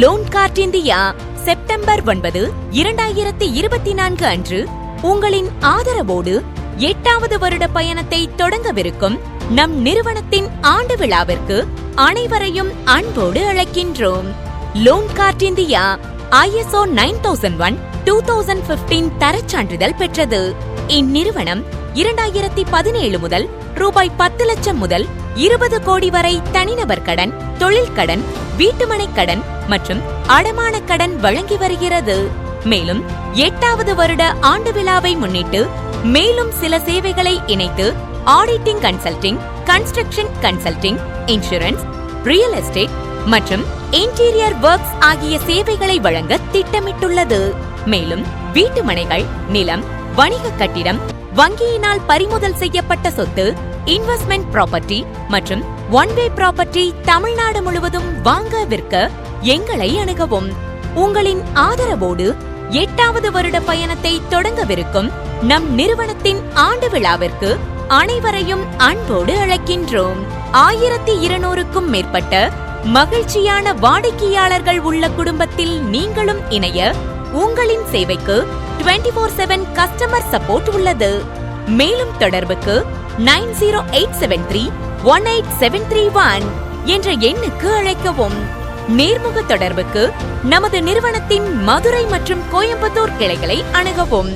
Loan card India September 9, 2024 அன்று உங்களின் ஆதரவோடு 8வது வருட பயணத்தை தொடங்கவிருக்கும் நம் நிறுவனத்தின் ஆண்டு விழாவிற்கு அனைவரையும் அன்போடு அழைக்கின்றோம். லோன் கார்ட் இந்தியா ISO 9001:2015 தரச்சான்றிதழ் பெற்றது. இந்நிறுவனம் 2017 முதல் ரூபாய் 10 லட்சம் முதல் 20 கோடி வரை தனிநபர் கடன், தொழில் கடன், வீட்டுமனை கடன் மற்றும் அடமான கடன் வழங்கி வருகிறது. மேலும் 8வது வருட ஆண்டு விழாவை முன்னிட்டு மேலும் சில சேவைகளை இணைத்து auditing consulting, construction consulting, insurance, real estate மற்றும் இன்டீரியர் ஒர்க்ஸ் ஆகிய சேவைகளை வழங்க திட்டமிட்டுள்ளது. மேலும் வீட்டுமனைகள், நிலம், வணிக கட்டிடம், வங்கியினால் பறிமுதல் செய்யப்பட்ட சொத்து, இன்வெஸ்ட்மெண்ட் ப்ராப்பர்ட்டி மற்றும் ஒன்-வே ப்ராப்பர்ட்டி தமிழ்நாடு முழுவதும் வாங்க விற்க எங்களை அணுகவும். உங்களின் ஆதரவோடு 8வது வருட பயணத்தை தொடங்கவிருக்கும் நம் நிறுவனத்தின் ஆண்டு விழாவிற்கு அனைவரையும் அன்போடு அழைக்கின்றோம். 1200க்கும் மேற்பட்ட மகிழ்ச்சியான வாடிக்கையாளர்கள் உள்ள குடும்பத்தில் நீங்களும் இணைய உங்களின் சேவைக்கு 24/7 கஸ்டமர் சப்போர்ட் உள்ளது. மேலும் தொடர்புக்கு 9087318731 என்ற எண்ணுக்கு அழைக்கவும். நேர்முக தொடர்புக்கு நமது நிறுவனத்தின் மதுரை மற்றும் கோயம்புத்தூர் கிளைகளை அணுகவும்.